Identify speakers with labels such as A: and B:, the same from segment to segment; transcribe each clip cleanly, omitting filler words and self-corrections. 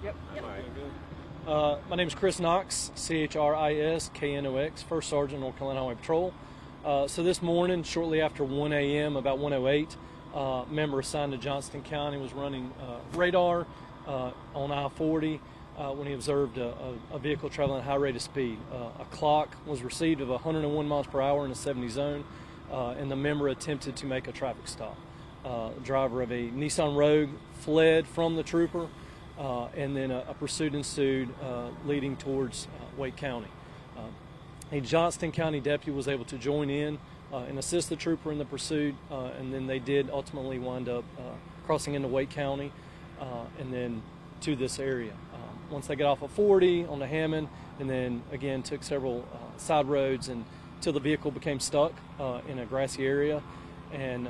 A: Yep.
B: All right. My name is Chris Knox, CHRISKNOX, First Sergeant, North Carolina Highway Patrol. So this morning, shortly after 1 a.m., about 1:08, a member assigned to Johnston County was running radar on I-40 when he observed a vehicle traveling at a high rate of speed. A clock was received of 101 miles per hour in a 70 zone, and the member attempted to make a traffic stop. The driver of a Nissan Rogue fled from the trooper, and then a pursuit ensued leading towards Wake County. A Johnston County deputy was able to join in and assist the trooper in the pursuit, and then they did ultimately wind up crossing into Wake County and then to this area. Once they got off of 40 on the Hammond, and then again took several side roads until the vehicle became stuck in a grassy area, and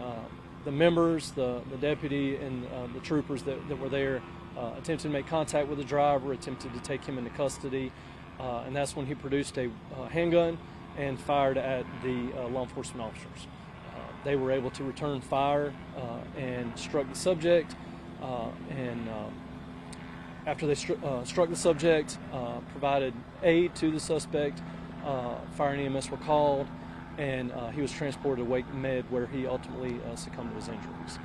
B: the members, the deputy, and the troopers that were there attempted to make contact with the driver, attempted to take him into custody, and that's when he produced a handgun and fired at the law enforcement officers. They were able to return fire and struck the subject, and after they struck the subject, provided aid to the suspect, fire and EMS were called, and he was transported to Wake Med, where he ultimately succumbed to his injuries.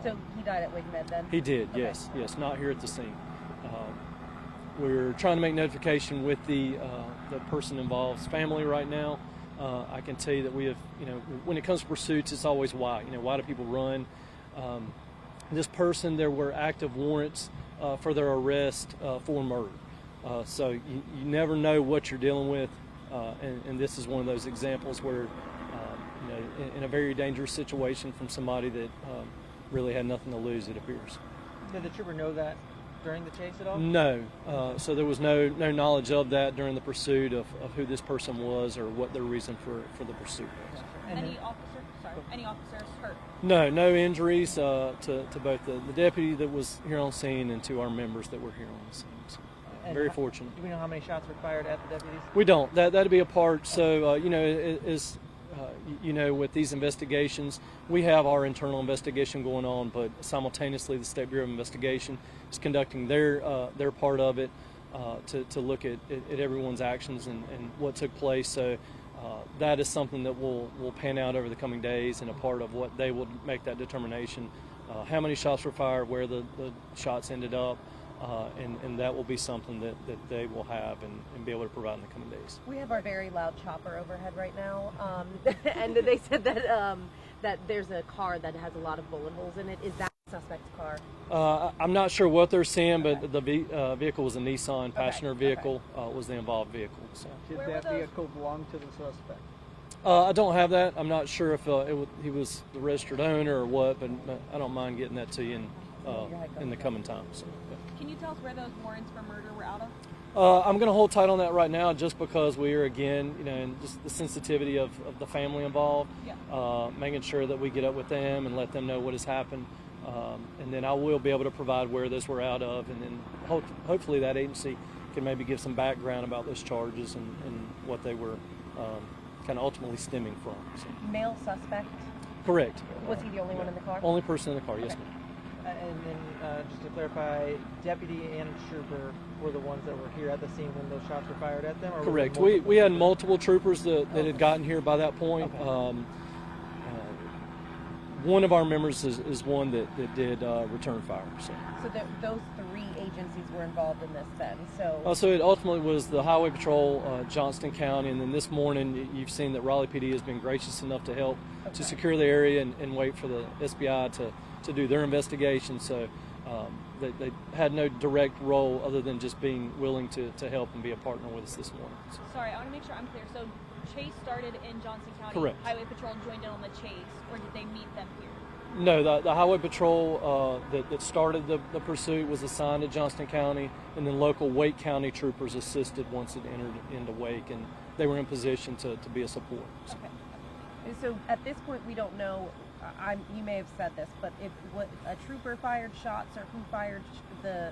C: So he died at Wake Med then?
B: He did,
C: okay.
B: yes, not here at the scene. We're trying to make notification with the person involved's family right now. I can tell you that we have, when it comes to pursuits, it's always why. Why do people run? This person, there were active warrants for their arrest for murder. So you never know what you're dealing with, and this is one of those examples where, in a very dangerous situation from somebody that really had nothing to lose, it appears.
A: Did the trooper know that during the chase at all?
B: No. So there was no knowledge of that during the pursuit of who this person was or what their reason for the pursuit was.
D: Any officers hurt?
B: No injuries to both the deputy that was here on scene and to our members that were here on the scene. So, very fortunate.
A: Do we know how many shots were fired at the deputies?
B: We don't. That'd be a part. So with these investigations, we have our internal investigation going on, but simultaneously the State Bureau of Investigation is conducting their part of it to look at everyone's actions and what took place. So that is something that will pan out over the coming days, and a part of what they will make that determination, how many shots were fired, where the shots ended up, and that will be something that they will have and be able to provide in the coming days.
C: We have our very loud chopper overhead right now, and they said that there's a car that has a lot of bullet holes in it. Is that the suspect's car?
B: I'm not sure what they're seeing, but the vehicle was a Nissan passenger vehicle, was the involved vehicle. So.
E: Did that vehicle belong to the suspect?
B: I don't have that. I'm not sure if he was the registered owner or what, but I don't mind getting that to you in the coming time. So, yeah.
D: Can you tell us where those warrants for murder were out of?
B: I'm going to hold tight on that right now, just because we are, again, and just the sensitivity of the family involved, making sure that we get up with them and let them know what has happened. And then I will be able to provide where those were out of, and then hopefully that agency can maybe give some background about those charges and what they were kind of ultimately stemming from. So.
C: Male suspect?
B: Correct.
C: Was he the only one in the car?
B: Only person in the car, yes,
C: okay.
B: ma'am.
A: And then just to clarify, deputy and trooper were the ones that were here at the scene when those shots were fired at them? Or
B: correct. We had multiple troopers that had gotten here by that point. Okay. One of our members is one that did return fire. So
C: those three agencies were involved in this then?
B: So it ultimately was the Highway Patrol, Johnston County, and then this morning you've seen that Raleigh PD has been gracious enough to help to secure the area and wait for the SBI to do their investigation. So they had no direct role other than just being willing to help and be a partner with us this morning. So.
D: Sorry, I want to make sure I'm clear. So chase started in Johnston County.
B: Correct.
D: Highway Patrol joined in on the chase, or did they meet them here?
B: No, the Highway Patrol that started the pursuit was assigned to Johnston County, and then local Wake County troopers assisted once it entered into Wake, and they were in position to be a support. So.
C: Okay. So at this point, we don't know. You may have said this, but what a trooper fired shots, or who fired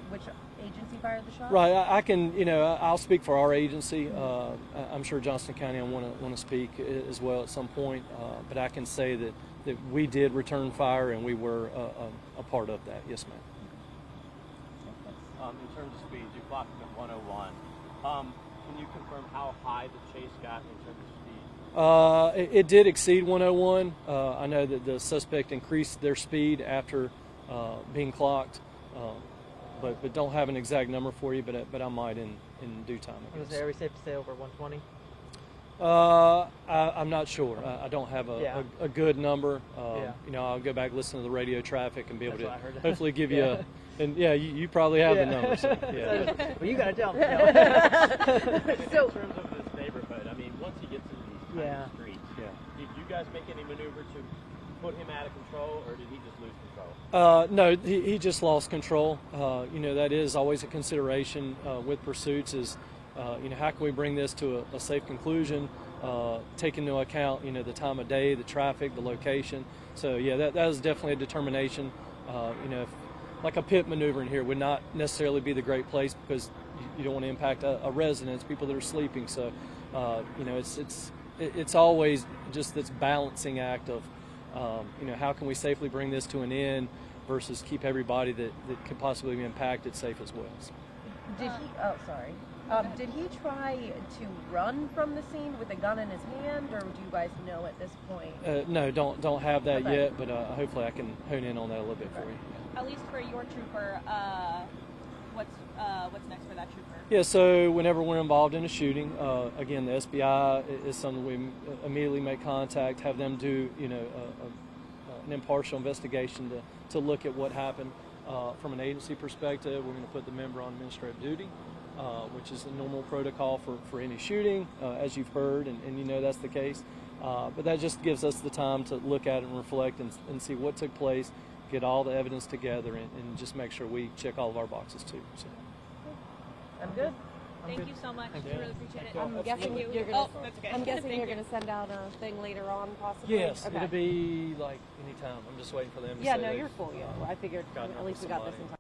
C: which agency fired the shots?
B: Right. I can, I'll speak for our agency. I'm sure Johnston County will want to speak as well at some point, but I can say that we did return fire and we were a part of that. Yes, ma'am.
F: in terms of speeds, you clocked him at 101. Can you confirm how high the chase got in terms of speed?
B: It did exceed 101. I know that the suspect increased their speed after being clocked, but don't have an exact number for you. But I might in due time.
A: Are we safe to say over 120?
B: I'm not sure. I don't have a good number. I'll go back, listen to the radio traffic, and be able to hopefully give you a. And you probably have the number. So,
A: well, you got to tell me.
F: So, in terms of this neighborhood, I mean, once he gets into these kind of streets, did you guys make any maneuver to put him out of control, or did he just lose control?
B: No, he just lost control. That is always a consideration with pursuits is, how can we bring this to a safe conclusion, take into account, the time of day, the traffic, the location. So, that is definitely a determination. If, like a pit maneuver in here would not necessarily be the great place because you don't want to impact a residence, people that are sleeping. So, it's always just this balancing act of, how can we safely bring this to an end versus keep everybody that could possibly be impacted safe as well. So.
C: Did he try to run from the scene with a gun in his hand, or do you guys know at this point?
B: No, don't have that yet, but hopefully I can hone in on that a little bit for you.
D: At least for your trooper, what's next for that trooper?
B: Yeah, so whenever we're involved in a shooting, again, the SBI is something we immediately make contact, have them do, an impartial investigation to look at what happened. From an agency perspective, we're going to put the member on administrative duty, which is the normal protocol for any shooting, as you've heard, and that's the case. But that just gives us the time to look at it and reflect and see what took place, get all the evidence together, and just make sure we check all of our boxes too. So.
C: I'm good.
D: Thank you so much. We really appreciate it.
G: I'm guessing you're gonna. I'm guessing you're gonna send out a thing later on, possibly.
B: Yes,
G: okay.
B: it'll be like anytime. I'm just waiting for them to say.
G: Yeah, no, you're cool. Yeah, I figured
B: got
G: at least we got this in time.